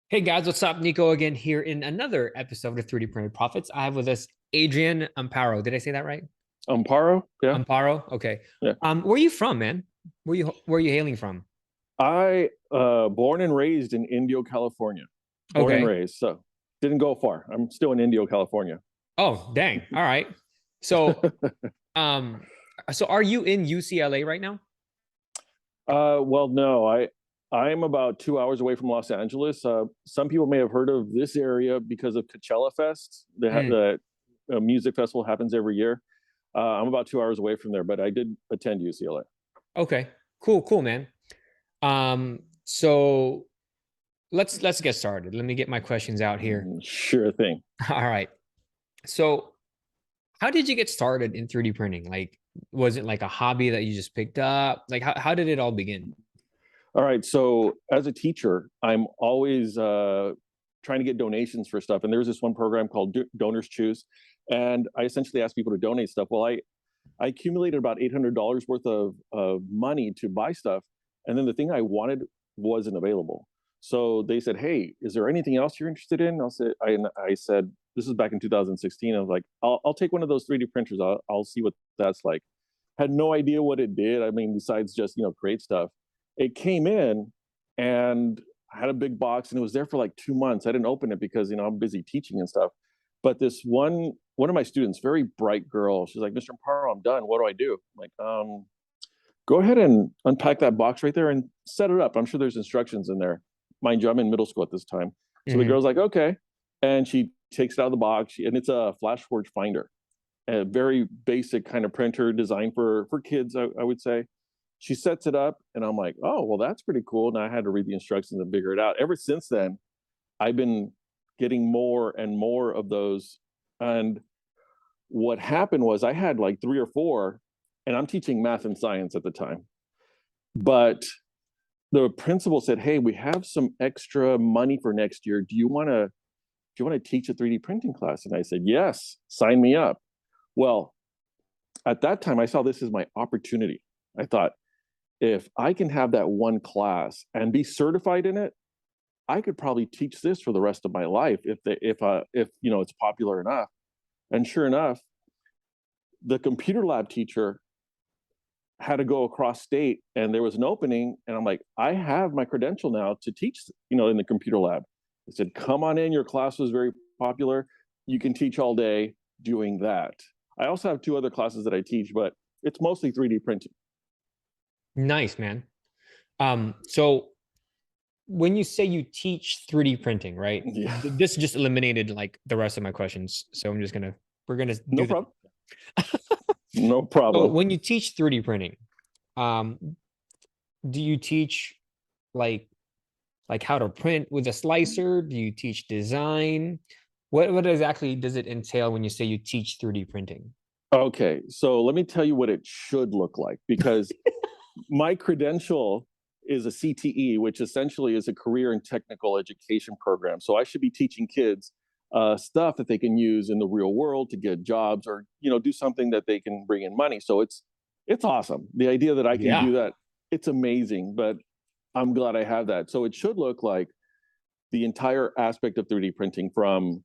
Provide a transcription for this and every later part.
Hey guys, what's up? Nico again here in another episode of 3D Printed Profits. I have with us Adrian Amparo. Did I say that right? Amparo, yeah, Amparo? Okay. yeah. Where are you from, man? Where are you hailing from? I born and raised in Indio, California. Born and Okay. raised, so didn't go far. I'm still in Indio, California. Oh, dang. All right. So, um, so are you in UCLA right now? Well, no, I'm about 2 hours away from Los Angeles. Some people may have heard of this area because of Coachella Fest. Mm, The music festival happens every year. I'm about 2 hours away from there, but I did attend UCLA. okay. Cool, cool, man. So let's get started. Let me get my questions out here. Sure thing. All right. So how did you get started in 3D printing? Like, was it like a hobby that you just picked up? Like, how did it all begin? All right. So as a teacher, I'm always trying to get donations for stuff. And there's this one program called Donors Choose. And I essentially ask people to donate stuff. Well, I accumulated about $800 worth of money to buy stuff. And then the thing I wanted wasn't available. So they said, "Hey, is there anything else you're interested in?" I said, this is back in 2016. I was like, I'll take one of those 3D printers. I'll see what that's like. Had no idea what it did. I mean, besides just, create stuff. It came in and I had a big box and it was there for like 2 months. I didn't open it because, I'm busy teaching and stuff. But this one of my students, very bright girl, she's like, "Mr. Amparo, I'm done. What do I do?" I'm like, go ahead and unpack that box right there and set it up. I'm sure there's instructions in there. Mind you, I'm in middle school at this time. So the Hmm. girl's like, "Okay." And she takes it out of the box and it's a flash forge finder, a very basic kind of printer designed for kids, I would say. She sets it up and I'm like, "Oh, well, that's pretty cool." And I had to read the instructions and figure it out. Ever since then, I've been getting more and more of those. And what happened was I had like three or four, and I'm teaching math and science at the time. But the principal said, "Hey, we have some extra money for next year. Do you want to teach a 3D printing class?" And I said, "Yes, sign me up." Well, at that time, I saw this as my opportunity. I thought, if I can have that one class and be certified in it, I could probably teach this for the rest of my life if it's popular enough. And sure enough, the computer lab teacher had to go across state and there was an opening, and I'm like, "I have my credential now to teach, in the computer lab." They said, "Come on in. Your class was very popular. You can teach all day doing that." I also have two other classes that I teach, but it's mostly 3D printing. Nice, man. So when you say you teach 3D printing, right? Yeah, This just eliminated like the rest of my questions. So we're gonna no do this. problem. No So problem. when you teach 3D printing, um, do you teach like like how to print with a slicer? Do you teach design? What exactly does it entail when you say you teach 3D printing? Okay, so let me tell you what it should look like, because my credential is a CTE, which essentially is a career and technical education program. So I should be teaching kids stuff that they can use in the real world to get jobs, or do something that they can bring in money. So it's awesome. The idea that I can Yeah. do that, it's amazing. But I'm glad I have that. So it should look like the entire aspect of 3D printing, from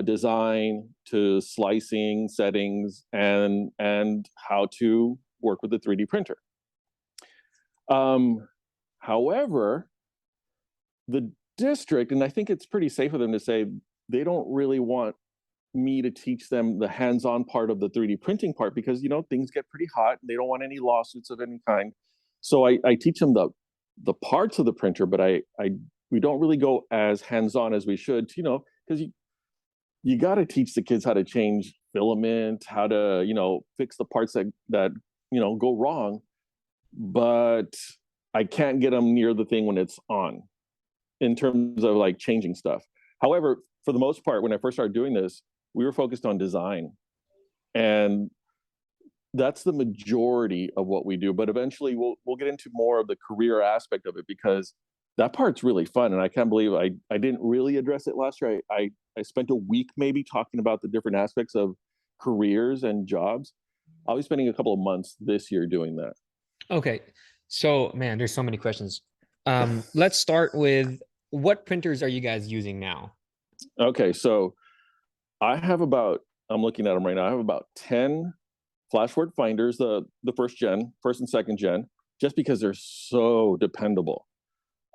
design to slicing, settings, and how to work with the 3D printer. Um, However, the district, and I think it's pretty safe for them to say, they don't really want me to teach them the hands-on part of the 3D printing part, because things get pretty hot. They don't want any lawsuits of any kind. So I teach them the parts of the printer, but I we don't really go as hands-on as we should, because you got to teach the kids how to change filament, how to fix the parts that go wrong. But I can't get them near the thing when it's on, in terms of like changing stuff. However, for the most part, when I first started doing this, we were focused on design, and that's the majority of what we do. But eventually, we'll get into more of the career aspect of it, because that part's really fun. And I can't believe I didn't really address it last year. I spent a week maybe talking about the different aspects of careers and jobs. I'll be spending a couple of months this year doing Okay. So, man, there's so many questions. Let's start with what printers are you guys using now? Okay, so I have about, I'm looking at them right now. I have about 10 flashword finders, the first and second gen, just because they're so dependable.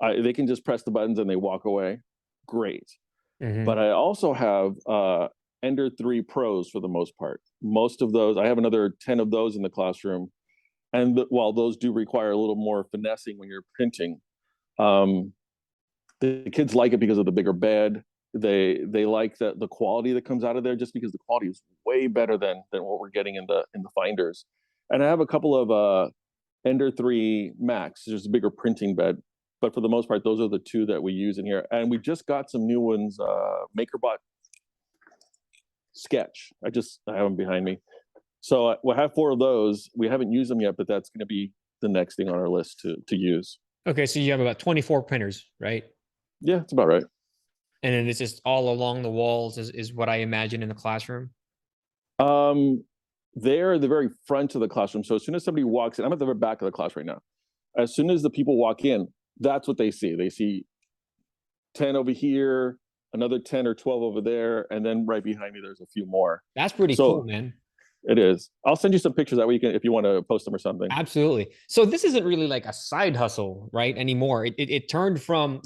They can just press the buttons and they walk away. Great. Hmm. But I also have Ender 3 Pros for the most part. Most of those, I have another 10 of those in the classroom. And while those do require a little more finessing when you're printing, um, the kids like it because of the bigger bed. They like the quality that comes out of there, just because the quality is way better than what we're getting in the finders. And I have a couple of Ender 3 Max, just a bigger printing bed. But for the most part, those are the two that we use in here. And we just got some new ones, MakerBot Sketch. I have them behind me. So we'll have 4 of those. We haven't used them yet, but that's going to be the next thing on our list to use. Okay, so you have about 24 printers, right? Yeah, it's about right. And then it's just all along the walls is what I imagine in the classroom. Um, they're the very front of the classroom. So as soon as somebody walks in, I'm at the very back of the class right now. As soon as the people walk in, that's what they see. They see 10 over here, another 10 or 12 over there, and then right behind me, there's a few more. That's pretty cool, So man. it is. I'll send you some pictures that way you can, if you want to post them or something. Absolutely. So this isn't really like a side hustle, right? Anymore. It turned from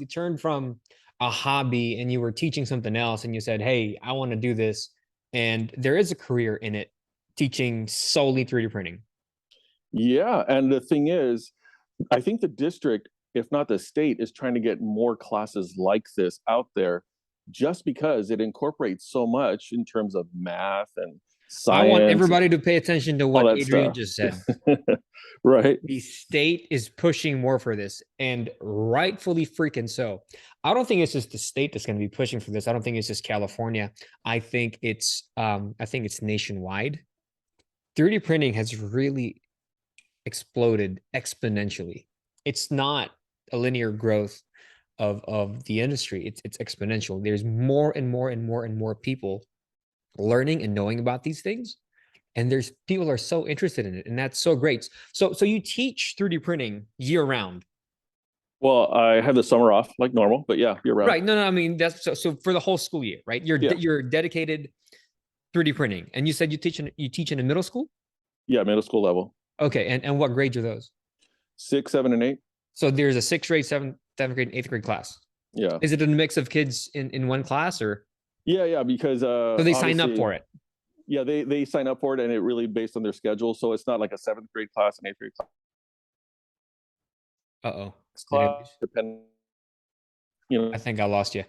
a hobby, and you were teaching something else, and you said, "Hey, I want to do this," and there is a career in it, teaching solely 3D printing. Yeah. And the thing is, I think the district, if not the state, is trying to get more classes like this out there just because it incorporates so much in terms of math and I want science, everybody to pay attention to all what that Adrian stuff. just said. Right. The state is pushing more for this, and rightfully freaking so. I don't think it's just the state that's going to be pushing for this. I don't think it's just California. I think it's nationwide. 3D printing has really exploded exponentially. It's not a linear growth of the industry. It's exponential. There's more and more and more and more people learning and knowing about these things, and there's people are so interested in it, and that's so great. So you teach 3D printing year round? Well, I have the summer off like normal, but yeah, year round. Right. No, I mean, that's so for the whole school year, right? Yeah. You're dedicated 3D printing, and you said you teach in a middle school. Yeah. Middle school level. Okay, and what grades are those? 6, 7, and 8. So there's a sixth grade, seventh grade, and eighth grade class. Yeah. Is it a mix of kids in one class, or Yeah. Yeah. Because so they sign up for it? yeah, they sign up for it, and it really based on their schedule. So it's not like a 7th grade class and 8th grade Uh-oh. Did I class, lose? depending, you I know, think I lost you.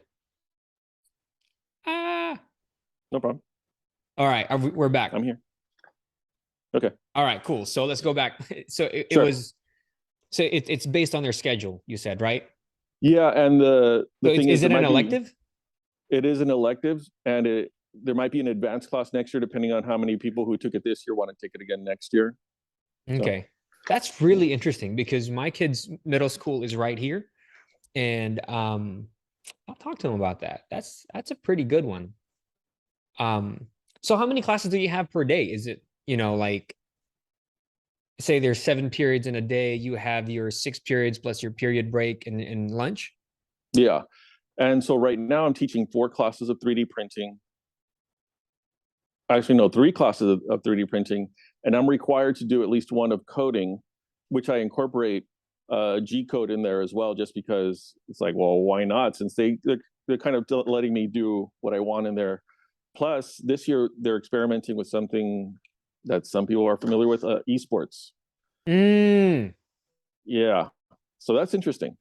Ah. no problem. All right, we're back. I'm here. Okay. All right, cool. So let's go back. So it Sure. was so it's based on their schedule, you said, right? Yeah, and the So thing is is, it an elective? it is an elective, and there might be an advanced class next year, depending on how many people who took it this year want to take it again next year. So Okay. That's really interesting because my kid's middle school is right here. And I'll talk to them about that. That's a pretty good one. Um, so how many classes do you have per day? Is it, like say there's 7 periods in a day, you have your 6 periods plus your period break and lunch? yeah, and so right now I'm teaching 4 classes of 3D printing. Actually, no, 3 classes of 3D printing, and I'm required to do at least one of coding, which I incorporate G code in there as well, just because it's like, well, why not? Since they're kind of letting me do what I want in there. Plus, this year they're experimenting with something that some people are familiar with, esports. Mm, Yeah, so that's interesting.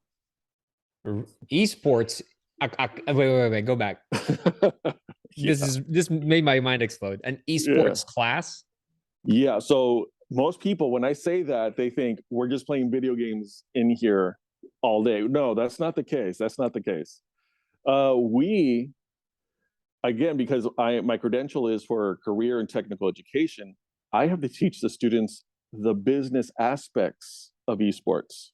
esports. Wait, go back. Yeah, This made my mind explode. An yeah, esports class? yeah. So most people, when I say that, they think we're just playing video games in here all day. No, that's not the case. That's not the case. We again, because my credential is for career and technical education, I have to teach the students the business aspects of esports.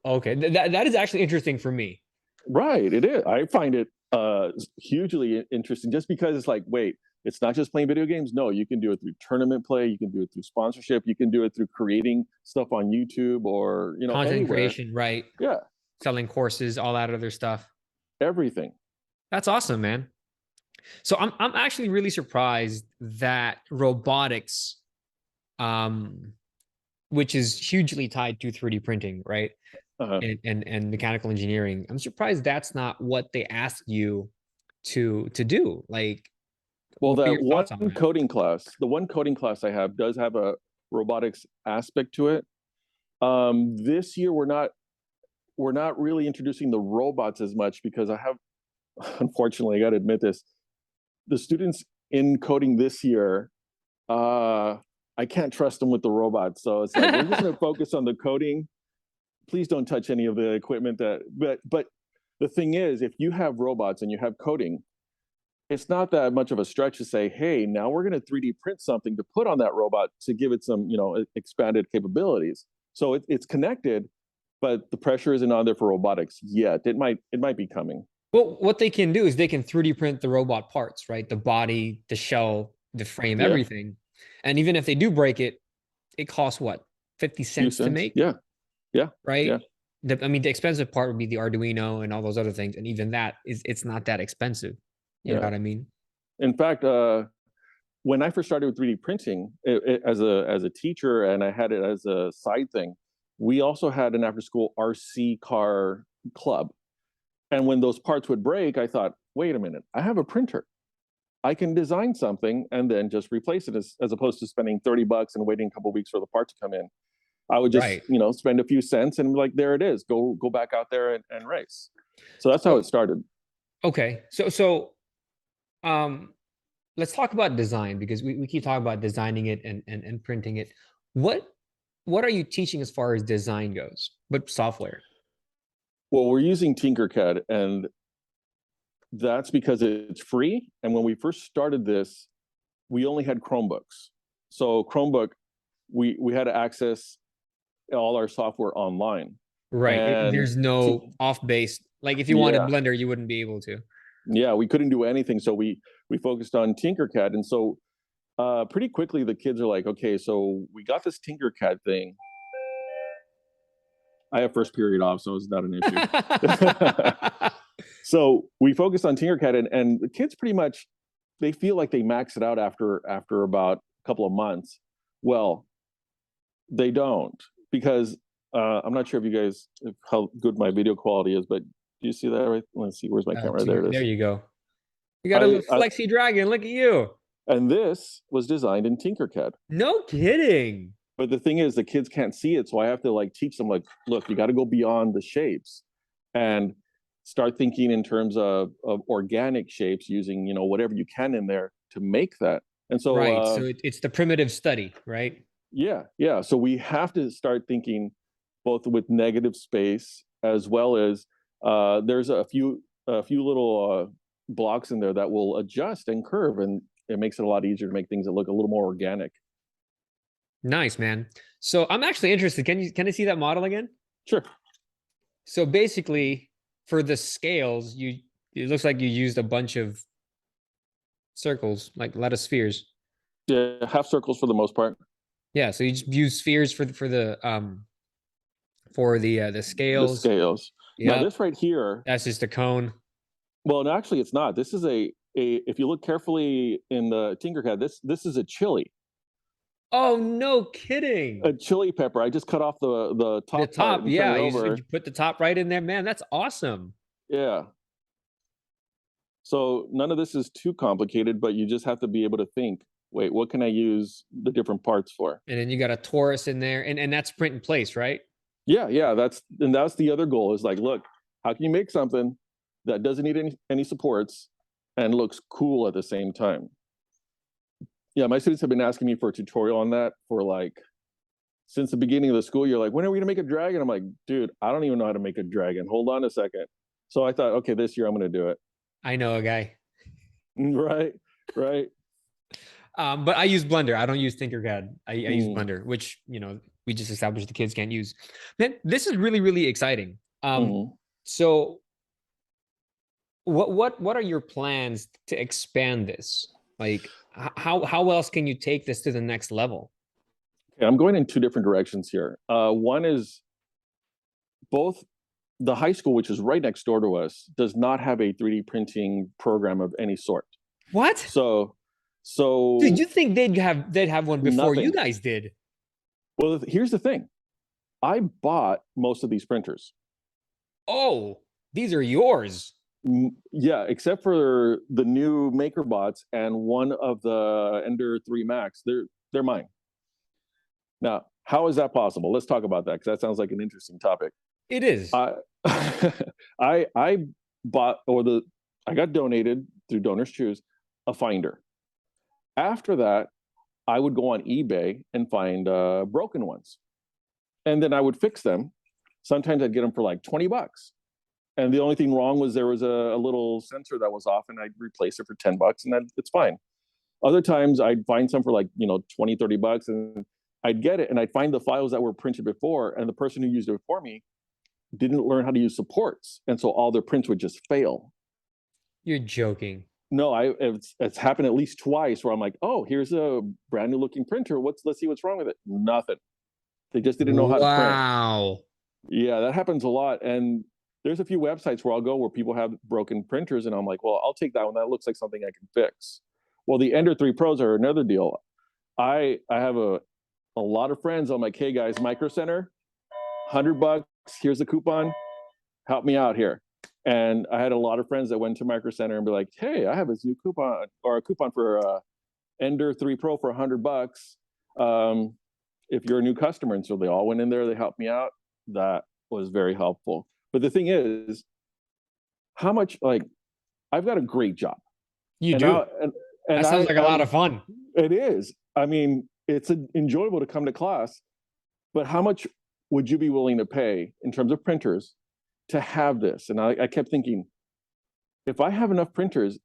Okay, that is actually interesting for me. Right, it is. I find it hugely interesting, just because it's like, wait, it's not just playing video games. No, you can do it through tournament play. You can do it through sponsorship. You can do it through creating stuff on YouTube or Content anywhere. creation, right? Yeah, Selling courses, all that other stuff. everything. That's awesome, man. So I'm actually really surprised that robotics, um, which is hugely tied to 3D printing, right? Uh, And mechanical engineering. I'm surprised that's not what they ask you to do. Like, well, what are that your one thoughts on that? coding class, the one coding class I have does have a robotics aspect to it. This year we're not really introducing the robots as much because I have, unfortunately, I got to admit this, the students in coding this year, I can't trust them with the robots. So it's like we're just going to focus on the coding. Please don't touch any of the equipment that. But the thing is, if you have robots and you have coding, it's not that much of a stretch to say, hey, now we're going to 3D print something to put on that robot to give it some, expanded capabilities. So it's connected, but the pressure isn't on there for robotics yet. It might be coming. Well, what they can do is they can 3D print the robot parts, right? The body, the shell, the frame, Yeah, everything. And even if they do break it, it costs what? 50 few cents to cents. make, Yeah, yeah, yeah, right? I mean, the expensive part would be the Arduino and all those other things. And even that it's not that expensive. You know yeah. what I mean? In fact, when I first started with 3D printing as a teacher, and I had it as a side thing, we also had an after school RC car club. And when those parts would break, I thought, wait a minute, I have a printer. I can design something and then just replace it as opposed to spending $30 and waiting a couple of weeks for the part to come in. I would just, Right. spend a few cents and like, there it is. Go back out there and race. So that's how it So, started. okay. Um, let's talk about design because we keep talking about designing it and printing it. What what are you teaching as far as design goes? What software? Well, we're using Tinkercad, and that's because it's free. And when we first started this, we only had Chromebooks. So Chromebook, we had to access all our software online. Right. And There's no off base. Like if you wanted yeah, Blender, you wouldn't be able to. yeah, we couldn't do anything. So we focused on Tinkercad. And so pretty quickly the kids are like, okay, so we got this Tinkercad thing. I have first period off, so it's not an issue. So we focused on Tinkercad, and the kids pretty much they feel like they max it out after about a couple of months. Well, they don't because I'm not sure if you guys if how good my video quality is, but do you see that right? Let's see, where's my camera? There it There is. you go. You got a I, little I flexi dragon. Look at you. and this was designed in Tinkercad. No kidding. But the thing is, the kids can't see it, so I have to like teach them like, look, you got to go beyond the shapes and start thinking in terms of organic shapes using whatever you can in there to make that. And so Right. So it's the primitive study, right? yeah, yeah. So we have to start thinking both with negative space as well as there's a few little blocks in there that will adjust and curve, and it makes it a lot easier to make things that look a little more organic. Nice, man. So I'm actually interested. Can I see that model again? Sure. So basically, for the scales, it looks like you used a bunch of circles, like a lot of spheres. Yeah, half circles for the most part. Yeah, so you just use spheres for the The scales. scales. Now Yep, this right here, that's just a cone. well, no, actually it's not. This is a if you look carefully in the Tinkercad, this is a chili. Oh, no kidding. A chili pepper. I just cut off the The top part top, and turn yeah, it you over. put the top right in there, man. That's awesome. Yeah. So none of this is too complicated, but you just have to be able to think, wait, what can I use the different parts for? And then you got a torus in there, and that's print in place, right? Yeah, yeah, that's the other goal is like, look, how can you make something that doesn't need any supports and looks cool at the same time? Yeah, my students have been asking me for a tutorial on that for like since the beginning of the school year. Like, when are we gonna make a dragon? I'm like, dude, I don't even know how to make a dragon. Hold on a second. So I thought, okay, this year I'm gonna do it. I know a guy. Right, right. But I use Blender. I don't use Tinkercad. I use Mm, Blender, which we just established the kids can't use. Man, this is really really exciting. mm. So what are your plans to expand this? Like how else can you take this to the next level? Okay, I'm going in two different directions here. One is both the high school, which is right next door to us, does not have a 3D printing program of any sort. What? So, Dude, so you think they'd have one before you nothing. guys did? Well, here's the thing. I bought most of these printers. Oh, these are yours. Yeah, except for the new MakerBots and one of the Ender 3 Max. They're mine. Now, how is that possible? Let's talk about that because that sounds like an interesting topic. It is. I I bought I got donated through Donors Choose a finder. After that, I would go on eBay and find broken ones, and then I would fix them. Sometimes I'd get them for like $20. And the only thing wrong was there was a little sensor that was off, and I'd replace it for $10, and then it's fine. Other times I'd find some for like, 20, $30, and I'd get it, and I'd find the files that were printed before, and the person who used it before me didn't learn how to use supports, and so all their prints would just fail. You're joking. No, it's happened at least twice where I'm like, oh, here's a brand new looking printer. Let's see what's wrong with it. Nothing. They just didn't know how to print. Wow. Yeah, that happens a lot. And there's a few websites where I'll go where people have broken printers, and I'm like, well, I'll take that one. That looks like something I can fix. Well, the Ender 3 Pros are another deal. I have a lot of friends. I'm like, hey guys, Micro Center, $100. Here's the coupon. Help me out here. And I had a lot of friends that went to Micro Center and be like, hey, I have this new coupon or a coupon for Ender 3 Pro for $100. If you're a new customer. And so they all went in there. They helped me out. That was very helpful. But the thing is, how much, like, I've got a great job. You and do. And that sounds like a lot of fun. It is. I mean, it's enjoyable to come to class, but how much would you be willing to pay in terms of printers to have this? And I kept thinking, if I have enough printers,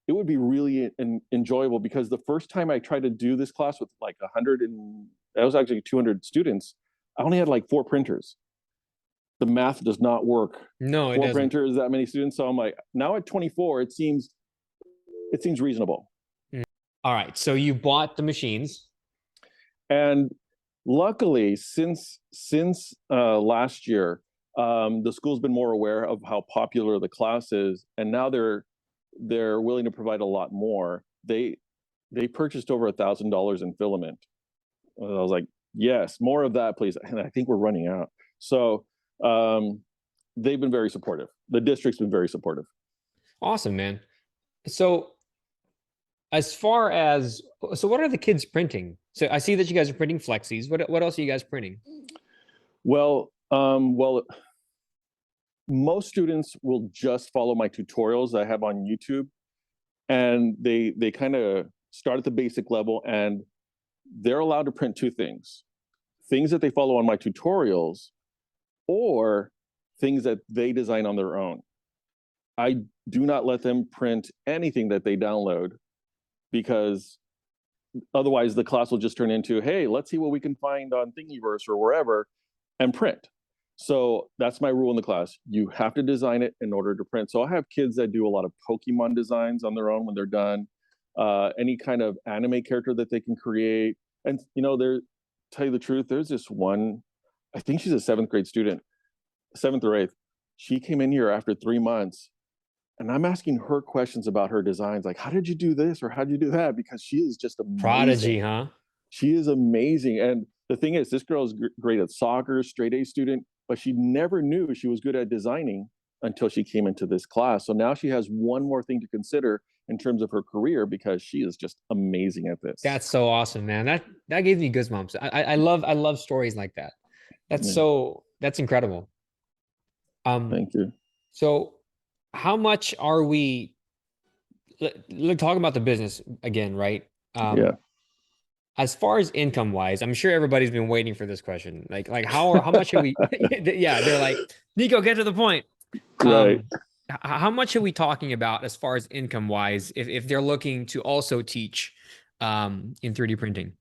it would be really enjoyable, because the first time I tried to do this class with like 100 and that was actually 200 students, I only had like 4 printers. The math does not work. No, it 4 doesn't. printers, that many students. So I'm like, now at 24, it seems reasonable. All right. So you bought the machines. And luckily, since last year, the school's been more aware of how popular the class is, and now they're willing to provide a lot more. They purchased over $1,000 in filament. I was like, yes, more of that, please. And I think we're running out. So they've been very supportive. The district's been very supportive. Awesome, man. So as far as, so what are the kids printing? So I see that you guys are printing flexies. What else are you guys printing? Well, most students will just follow my tutorials I have on YouTube, and they kind of start at the basic level, and they're allowed to print 2 things that they follow on my tutorials, or things that they design on their own. I do not let them print anything that they download, because otherwise the class will just turn into, hey, let's see what we can find on Thingiverse or wherever and print. So that's my rule in the class. You have to design it in order to print. So I have kids that do a lot of Pokemon designs on their own when they're done, any kind of anime character that they can create. And, tell you the truth, there's this one, I think she's a 7th grade student, 7th or 8th. She came in here after 3 months, and I'm asking her questions about her designs, like, how did you do this or how did you do that? Because she is just amazing. Prodigy, huh? She is amazing. And the thing is, this girl is great at soccer, straight A student, but she never knew she was good at designing until she came into this class. So now she has one more thing to consider in terms of her career, because she is just amazing at this. That's so awesome, man. That gave me goosebumps. I love stories like that. That's incredible. Thank you. So how much are we talking about the business again, right? Yeah. As far as income wise, I'm sure everybody's been waiting for this question. Like how much are we? Yeah, they're like, Nico, get to the point. Right. How much are we talking about as far as income wise, if they're looking to also teach in 3D printing?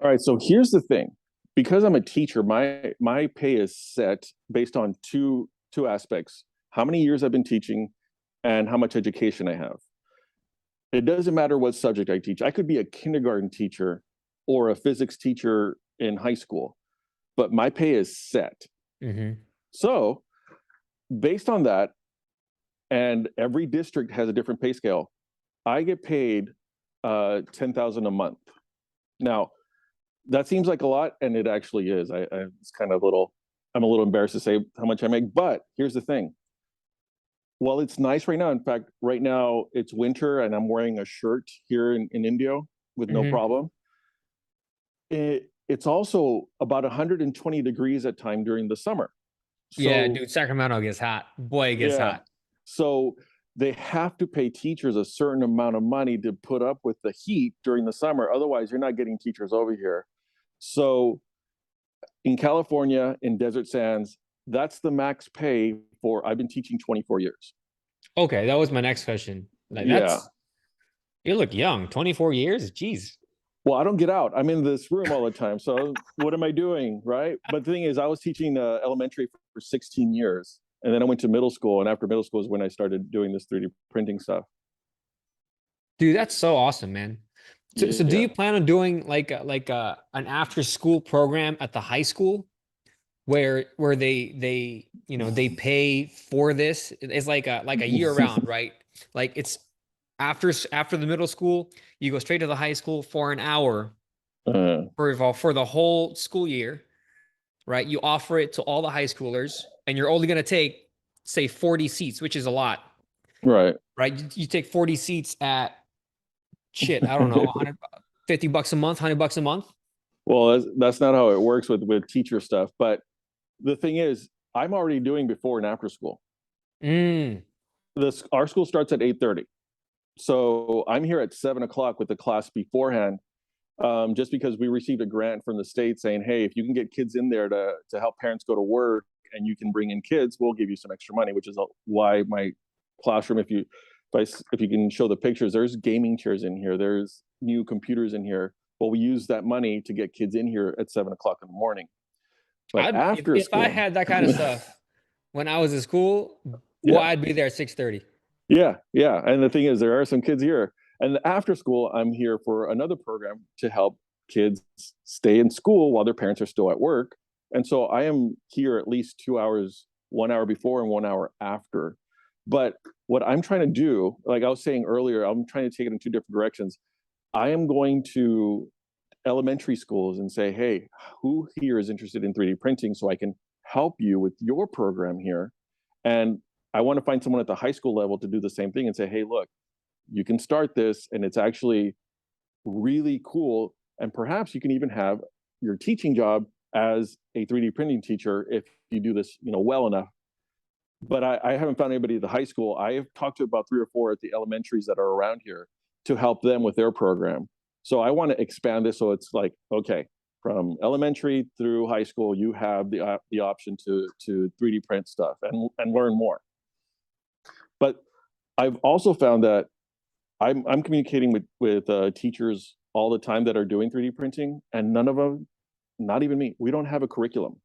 All right. So here's the thing. Because I'm a teacher, my pay is set based on two aspects: how many years I've been teaching and how much education I have. It doesn't matter what subject I teach. I could be a kindergarten teacher or a physics teacher in high school, but my pay is set. Mm-hmm. So based on that, and every district has a different pay scale. I get paid $10,000 a month. Now, that seems like a lot, and it actually is. It's kind of little. I'm a little embarrassed to say how much I make, but here's the thing. Well, it's nice right now. In fact, right now it's winter, and I'm wearing a shirt here in Indio with no Mhm. problem. It's also about 120 degrees at time during the summer. Yeah, So dude, Sacramento gets hot. Boy, it gets yeah, hot. so they have to pay teachers a certain amount of money to put up with the heat during the summer. Otherwise, you're not getting teachers over here. So in California, in Desert Sands, that's the max pay for. I've been teaching 24 years. Okay, that was my next question. Like Yeah. that's you look young, 24 years. Jeez. Well, I don't get out. I'm in this room all the time. So what am I doing? Right. But the thing is, I was teaching elementary for 16 years. And then I went to middle school. And after middle school is when I started doing this 3D printing stuff. Dude, that's so awesome, man. So do you Yeah. plan on doing an after school program at the high school where they they pay for this? It's like a year round, right? Like it's after the middle school, you go straight to the high school for an hour uh, for the whole school year, right? You offer it to all the high schoolers, and you're only going to take, say, 40 seats, which is a lot, right. right? You take 40 seats at shit, I don't know, 150 bucks a month, 100 bucks a month. Well, that's not how it works with teacher stuff. But the thing is, I'm already doing before and after school. Mm. Our school starts at 8:30. So I'm here at 7 o'clock with the class beforehand, just because we received a grant from the state saying, hey, if you can get kids in there to help parents go to work and you can bring in kids, we'll give you some extra money, which is why my classroom, if you can show the pictures, there's gaming chairs in here, there's new computers in here. Well, we use that money to get kids in here at 7 o'clock in the morning. But after If I school, had that kind of stuff when I was in school, boy, yeah, I'd be there at 6:30. yeah, yeah. And the thing is, there are some kids here. And after school, I'm here for another program to help kids stay in school while their parents are still at work. And so I am here at least 2 hours, 1 hour before and 1 hour after. But what I'm trying to do, like I was saying earlier, I'm trying to take it in two different directions. I am going to elementary schools and say, hey, who here is interested in 3D printing so I can help you with your program here? And I want to find someone at the high school level to do the same thing and say, hey, look, you can start this and it's actually really cool. And perhaps you can even have your teaching job as a 3D printing teacher if you do this, well enough. But I haven't found anybody at the high school. I have talked to about 3 or 4 at the elementaries that are around here to help them with their program. So I want to expand this so it's like, okay, from elementary through high school, you have the option to 3D print stuff and learn more. But I've also found that I'm communicating with teachers all the time that are doing 3D printing, and none of them, not even me, we don't have a curriculum.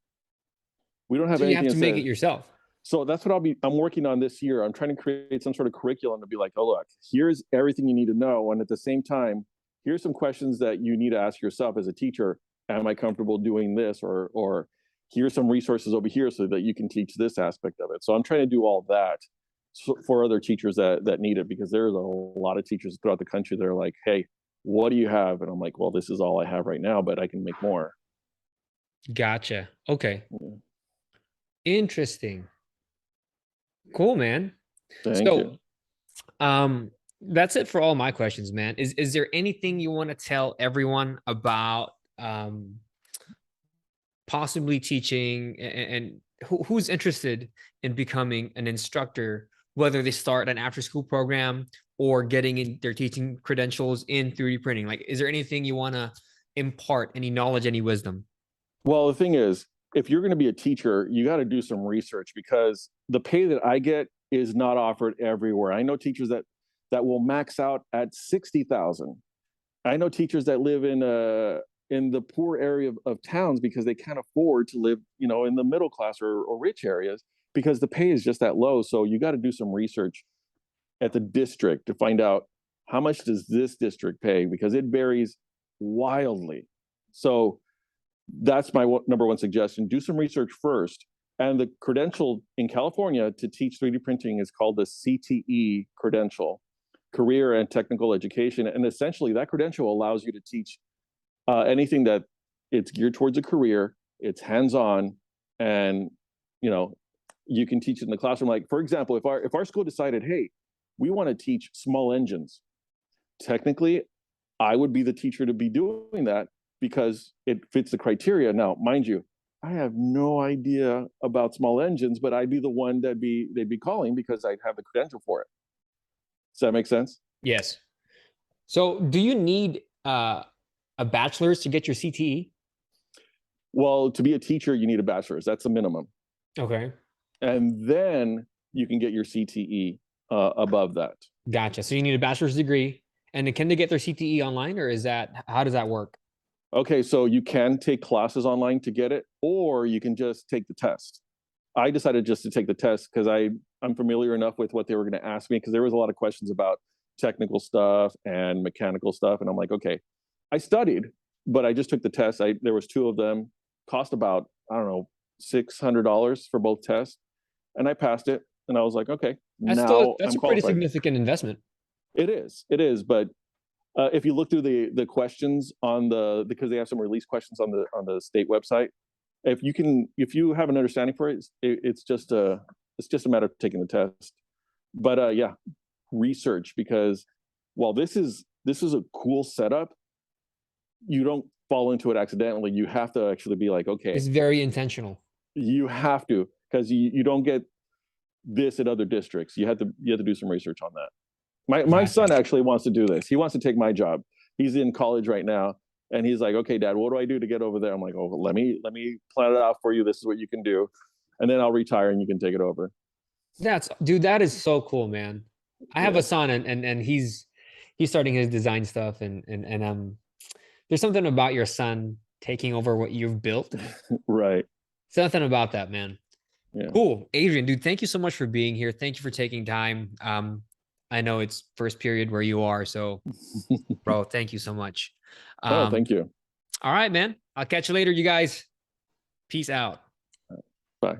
We don't have So you have anything to that make it says. yourself. So that's what I'm working on this year. I'm trying to create some sort of curriculum to be like, oh look, here's everything you need to know, and at the same time, here's some questions that you need to ask yourself as a teacher. Am I comfortable doing this, or here's some resources over here so that you can teach this aspect of it. So I'm trying to do all that for other teachers that need it, because there's a lot of teachers throughout the country that are like, hey, what do you have? And I'm like, well, this is all I have right now, but I can make more. Gotcha. Okay. Yeah. Interesting. Cool, man. Thank So, you. that's it for all my questions, man. Is there anything you want to tell everyone about possibly teaching and who's interested in becoming an instructor, whether they start an after school program or getting in their teaching credentials in 3D printing? Like, is there anything you want to impart, any knowledge, any wisdom? Well, the thing is, if you're going to be a teacher, you got to do some research, because the pay that I get is not offered everywhere. I know teachers that will max out at 60,000. I know teachers that live in the poor area of towns because they can't afford to live, in the middle class or rich areas, because the pay is just that low. So you got to do some research at the district to find out how much does this district pay, because it varies wildly. So that's my number one suggestion. Do some research first, And the credential in California to teach 3D printing is called the CTE credential, Career and Technical Education. And essentially, that credential allows you to teach anything that it's geared towards a career, it's hands-on, and you can teach it in the classroom. Like, for example, if our school decided, hey, we want to teach small engines, technically, I would be the teacher to be doing that because it fits the criteria. Now, mind you, I have no idea about small engines, but I'd be the one they'd be calling because I'd have the credential for it. Does that make sense? Yes. So do you need a bachelor's to get your CTE? Well, to be a teacher, you need a bachelor's. That's the minimum. Okay. And then you can get your CTE above that. Gotcha. So you need a bachelor's degree. And can they get their CTE online, or how does that work? Okay, so you can take classes online to get it, or you can just take the test. I decided just to take the test because I'm familiar enough with what they were going to ask me, because there was a lot of questions about technical stuff and mechanical stuff. And I'm like, okay, I studied, but I just took the test. There was 2 of them, cost about, I don't know, $600 for both tests. And I passed it. And I was like, okay, That's now that's I'm a pretty qualified. significant investment. It is. But if you look through the questions because they have some release questions on the state website, if you have an understanding for it, it's just a matter of taking the test. But yeah, research, because while this is a cool setup, you don't fall into it accidentally. You have to actually be like, okay, It's very intentional. you have to, because you don't get this at other districts. You have to do some research on that. My son actually wants to do this. He wants to take my job. He's in college right now, and he's like, okay, Dad, what do I do to get over there? I'm like, oh, let me plan it out for you. This is what you can do, and then I'll retire and you can take it over. Dude, that is so cool, man. I have Yeah. a son, and he's starting his design stuff, and there's something about your son taking over what you've built. Right. Something about that, man. Yeah. Cool. Adrian, dude, thank you so much for being here. Thank you for taking time. I know it's first period where you are, so bro, thank you so much. Oh, thank you. All right, man. I'll catch you later, you guys. Peace out. Bye.